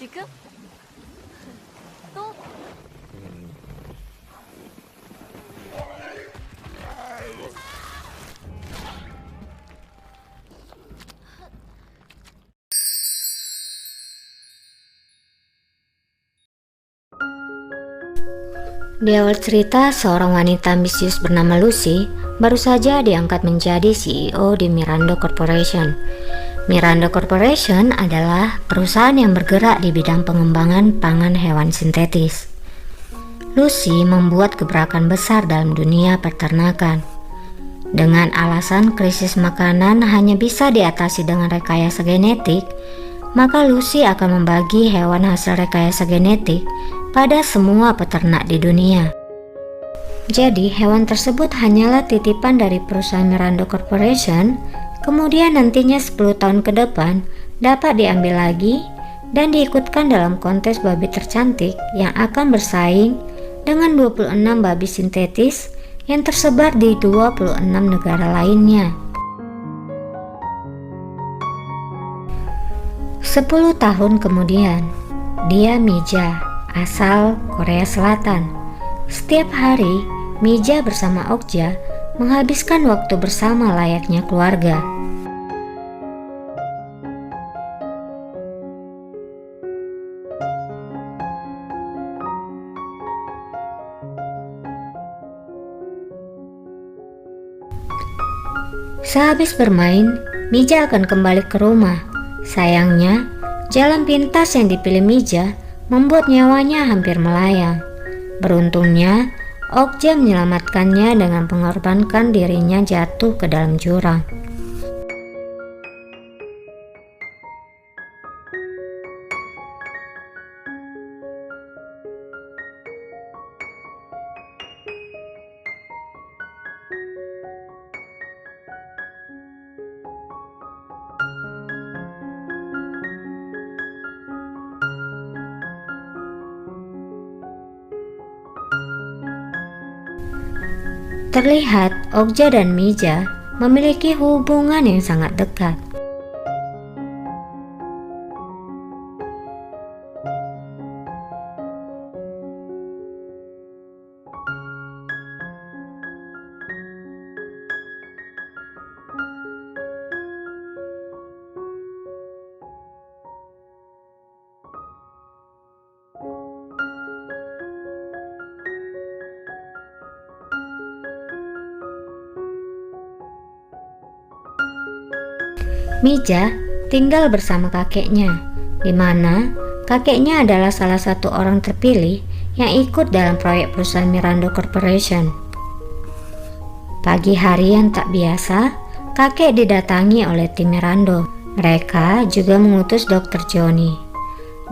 지금? 또? Di awal cerita, seorang wanita ambisius bernama Lucy baru saja diangkat menjadi CEO di Mirando Corporation. Mirando Corporation adalah perusahaan yang bergerak di bidang pengembangan pangan hewan sintetis. Lucy membuat gebrakan besar dalam dunia peternakan. Dengan alasan krisis makanan hanya bisa diatasi dengan rekayasa genetik, maka Lucy akan membagi hewan hasil rekayasa genetik pada semua peternak di dunia. Jadi hewan tersebut hanyalah titipan dari perusahaan Mirando Corporation, kemudian nantinya 10 tahun ke depan dapat diambil lagi dan diikutkan dalam kontes babi tercantik yang akan bersaing dengan 26 babi sintetis yang tersebar di 26 negara lainnya. 10 tahun kemudian, dia Mija, asal Korea Selatan. Setiap hari, Mija bersama Okja menghabiskan waktu bersama layaknya keluarga. Sehabis bermain, Mija akan kembali ke rumah. Sayangnya, jalan pintas yang dipilih Mija membuat nyawanya hampir melayang. Beruntungnya, Okja menyelamatkannya dengan mengorbankan dirinya jatuh ke dalam jurang. Terlihat Okja dan Mija memiliki hubungan yang sangat dekat. Mija tinggal bersama kakeknya, di mana kakeknya adalah salah satu orang terpilih yang ikut dalam proyek perusahaan Mirando Corporation. Pagi hari yang tak biasa, kakek didatangi oleh tim Mirando. Mereka juga mengutus Dr. Johnny.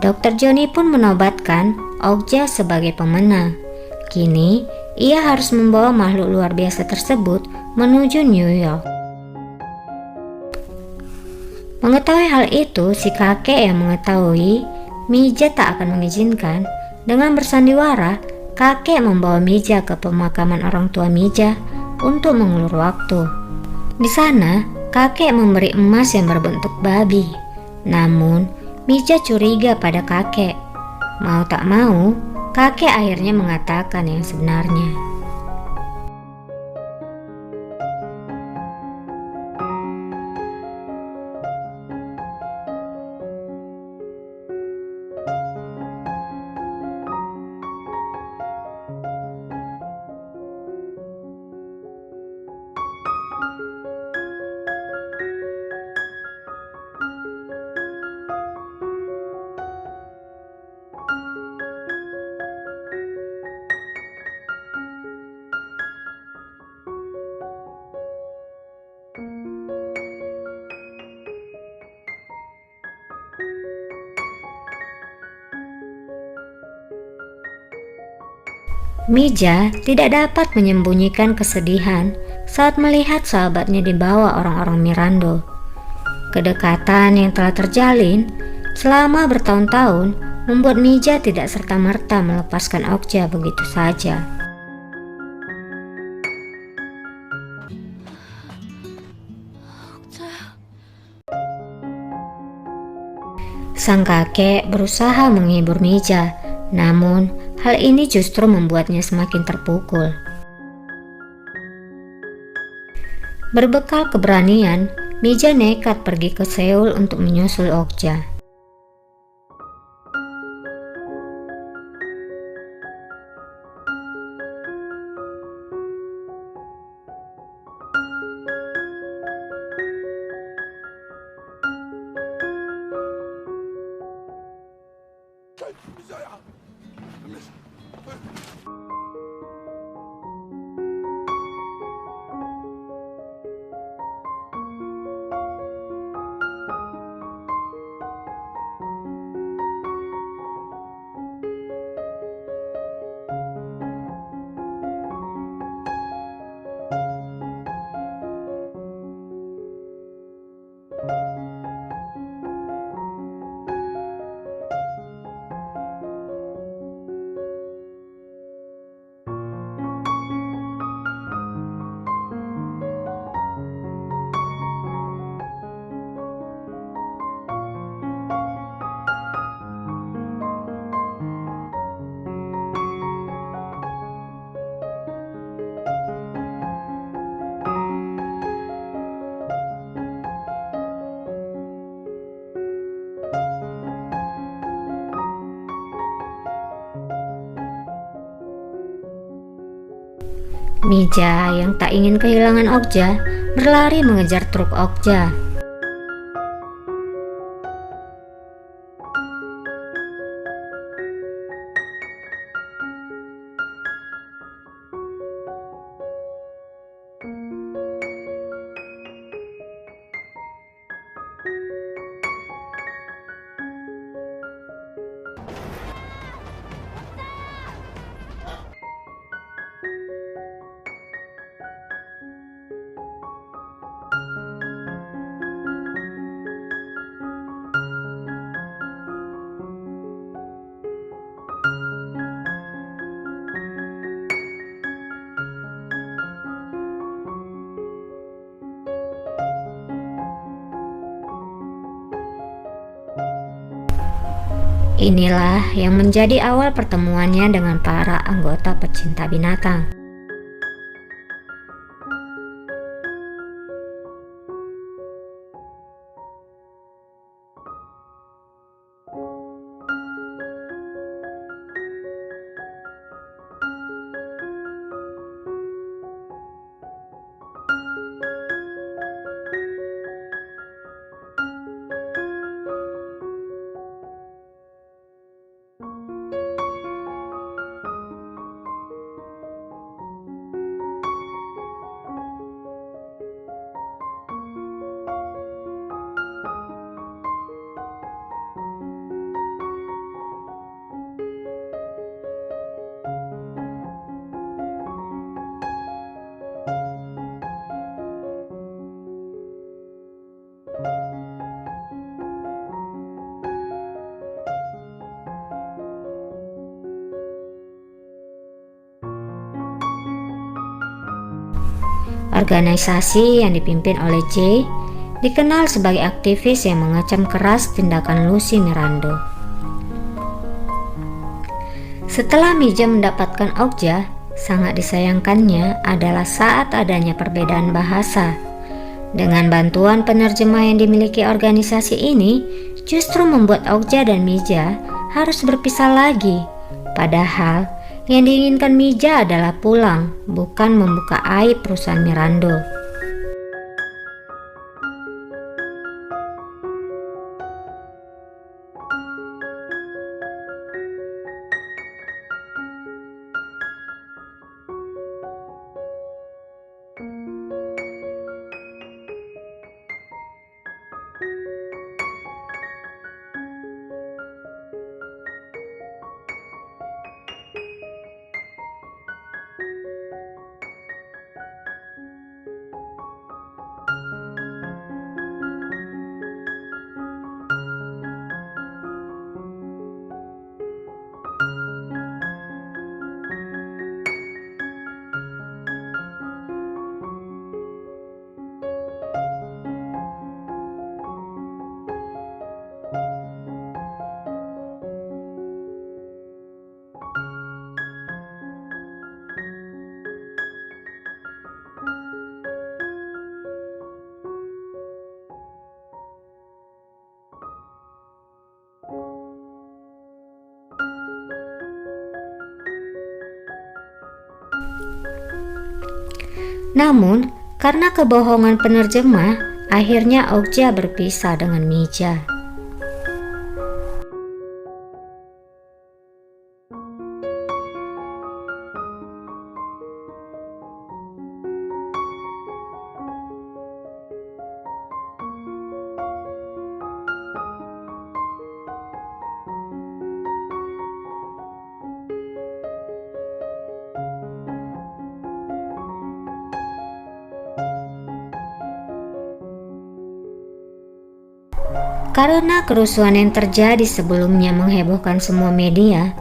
Dr. Johnny pun menobatkan Okja sebagai pemenang. Kini, ia harus membawa makhluk luar biasa tersebut menuju New York. Mengetahui hal itu, si kakek yang mengetahui Mija tak akan mengizinkan, dengan bersandiwara, kakek membawa Mija ke pemakaman orang tua Mija untuk mengulur waktu. Di sana, kakek memberi emas yang berbentuk babi. Namun, Mija curiga pada kakek. Mau tak mau, kakek akhirnya mengatakan yang sebenarnya. Mija tidak dapat menyembunyikan kesedihan saat melihat sahabatnya dibawa orang-orang Mirando. Kedekatan yang telah terjalin selama bertahun-tahun membuat Mija tidak serta-merta melepaskan Okja begitu saja. Sang kakek berusaha menghibur Mija, namun hal ini justru membuatnya semakin terpukul. Berbekal keberanian, Mija nekat pergi ke Seoul untuk menyusul Okja. Mija yang tak ingin kehilangan Okja berlari mengejar truk Okja. Inilah yang menjadi awal pertemuannya dengan para anggota pecinta binatang. Organisasi yang dipimpin oleh J dikenal sebagai aktivis yang mengecam keras tindakan Lucy Mirando. Setelah Mija mendapatkan Okja, sangat disayangkannya adalah saat adanya perbedaan bahasa. Dengan bantuan penerjemah yang dimiliki organisasi ini, justru membuat Okja dan Mija harus berpisah lagi. Padahal yang diinginkan Mija adalah pulang, bukan membuka aib perusahaan Mirando. Namun, karena kebohongan penerjemah, akhirnya Okja berpisah dengan Mija. Karena kerusuhan yang terjadi sebelumnya menghebohkan semua media,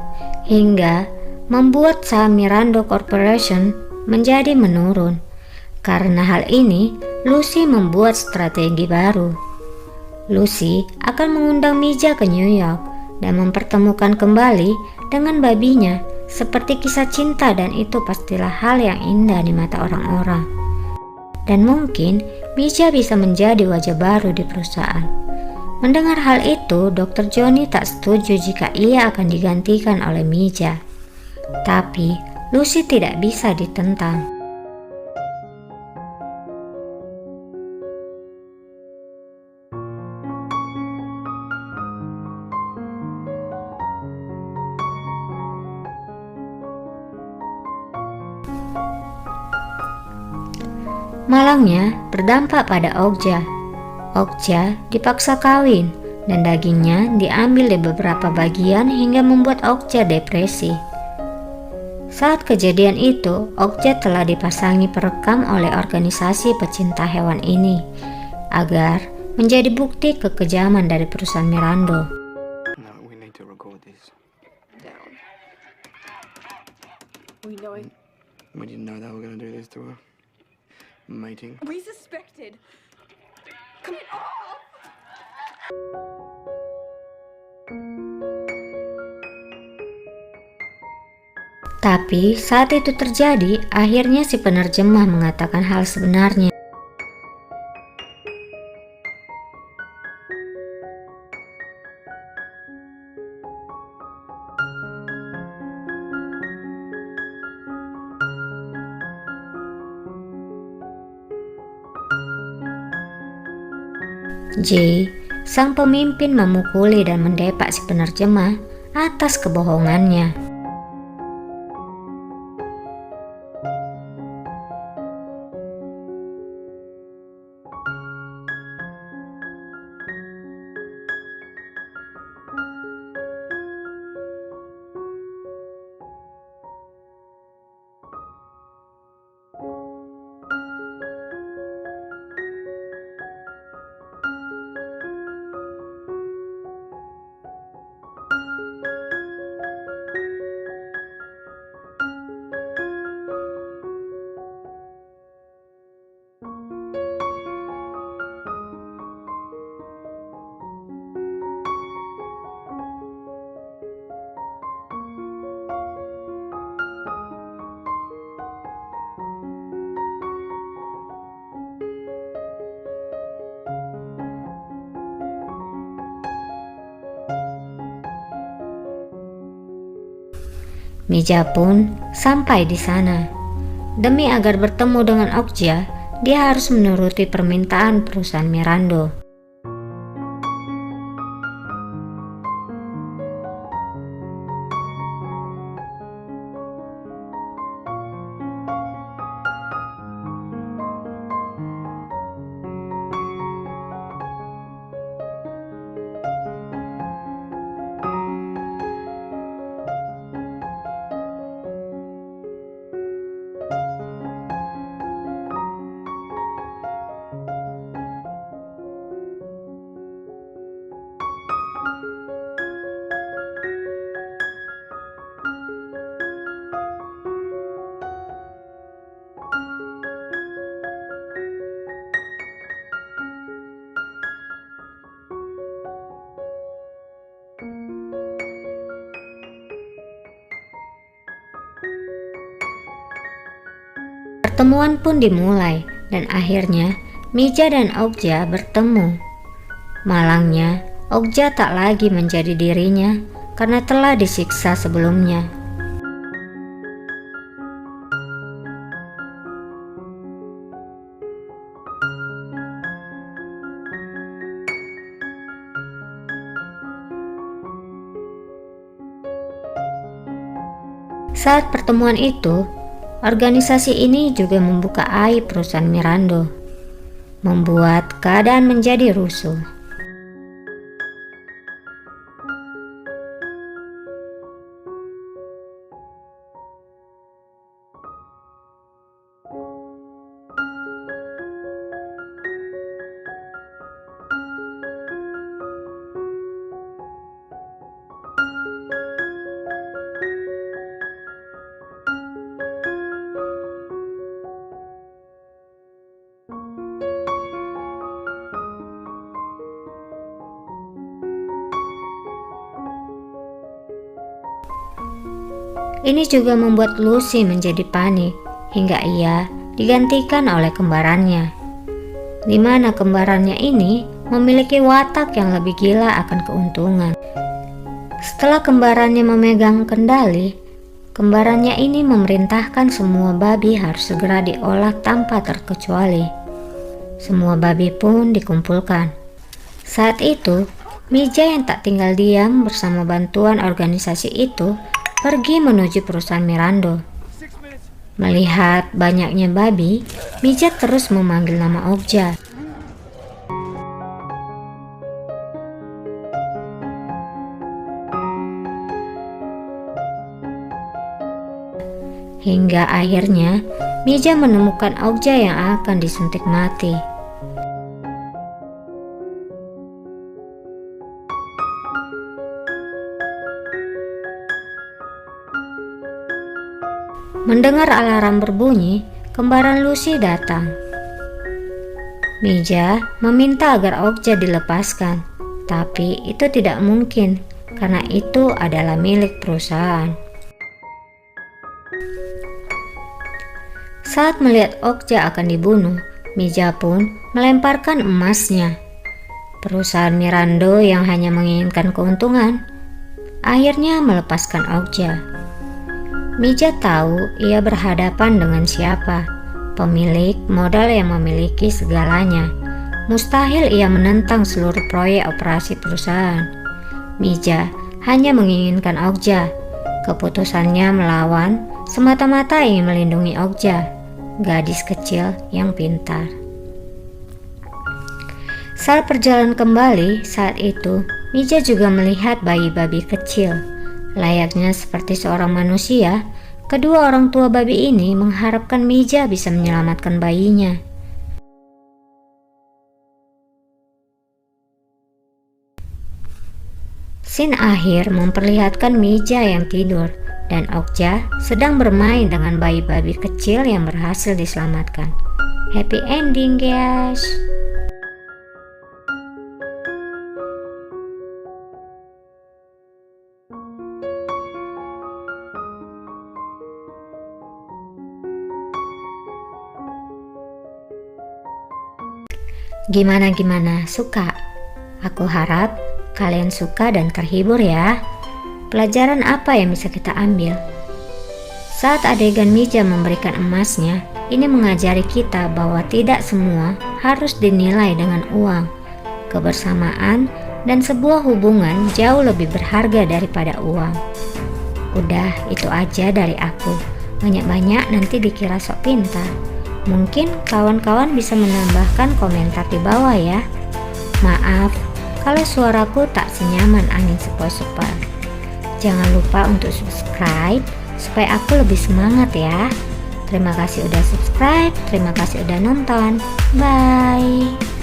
hingga membuat saham Mirando Corporation menjadi menurun. Karena hal ini, Lucy membuat strategi baru. Lucy akan mengundang Mija ke New York dan mempertemukan kembali dengan babinya seperti kisah cinta, dan itu pastilah hal yang indah di mata orang-orang. Dan mungkin Mija bisa menjadi wajah baru di perusahaan. Mendengar hal itu, Dr. Johnny tak setuju jika ia akan digantikan oleh Mija. Tapi, Lucy tidak bisa ditentang. Malangnya berdampak pada Okja. Okja dipaksa kawin dan dagingnya diambil di beberapa bagian hingga membuat Okja depresi. Saat kejadian itu, Okja telah dipasangi perekam oleh organisasi pecinta hewan ini agar menjadi bukti kekejaman dari perusahaan Mirando. No, we need to record this. Down. We know it. We didn't know they were going to do this to her. Mating. We suspected. Come on. Tapi saat itu terjadi, akhirnya si penerjemah mengatakan hal sebenarnya. Jay, sang pemimpin, memukuli dan mendepak si penerjemah atas kebohongannya. Mija pun sampai di sana. Demi agar bertemu dengan Okja, dia harus menuruti permintaan perusahaan Mirando. Pertemuan pun dimulai dan akhirnya Mija dan Okja bertemu. Malangnya, Okja tak lagi menjadi dirinya karena telah disiksa sebelumnya. Saat pertemuan itu, organisasi ini juga membuka aib perusahaan Mirando, membuat keadaan menjadi rusuh. Ini juga membuat Lucy menjadi panik hingga ia digantikan oleh kembarannya, di mana kembarannya ini memiliki watak yang lebih gila akan keuntungan. Setelah kembarannya memegang kendali, kembarannya ini memerintahkan semua babi harus segera diolah tanpa terkecuali. Semua babi pun dikumpulkan. Saat itu, Mija yang tak tinggal diam bersama bantuan organisasi itu pergi menuju perusahaan Mirando. Melihat banyaknya babi, Mija terus memanggil nama Okja. Hingga akhirnya Mija menemukan Okja yang akan disuntik mati. Mendengar alarm berbunyi, kembaran Lucy datang. Mija meminta agar Okja dilepaskan, tapi itu tidak mungkin karena itu adalah milik perusahaan. Saat melihat Okja akan dibunuh, Mija pun melemparkan emasnya. Perusahaan Mirando yang hanya menginginkan keuntungan akhirnya melepaskan Okja. Mija tahu ia berhadapan dengan siapa, pemilik modal yang memiliki segalanya. Mustahil ia menentang seluruh proyek operasi perusahaan. Mija hanya menginginkan Okja. Keputusannya melawan semata-mata ingin melindungi Okja, gadis kecil yang pintar. Saat perjalanan kembali, saat itu Mija juga melihat bayi babi kecil. Layaknya seperti seorang manusia, kedua orang tua babi ini mengharapkan Mija bisa menyelamatkan bayinya. Scene akhir memperlihatkan Mija yang tidur dan Okja sedang bermain dengan bayi babi kecil yang berhasil diselamatkan. Happy ending, guys! Gimana? Suka? Aku harap kalian suka dan terhibur ya. Pelajaran apa yang bisa kita ambil? Saat adegan Mija memberikan emasnya, ini mengajari kita bahwa tidak semua harus dinilai dengan uang. Kebersamaan dan sebuah hubungan jauh lebih berharga daripada uang. Udah, itu aja dari aku. Banyak-banyak nanti dikira sok pintar. Mungkin kawan-kawan bisa menambahkan komentar di bawah ya. Maaf kalau suaraku tak senyaman angin sepoi-sepoi. Jangan lupa untuk subscribe supaya aku lebih semangat ya. Terima kasih udah subscribe, terima kasih udah nonton. Bye.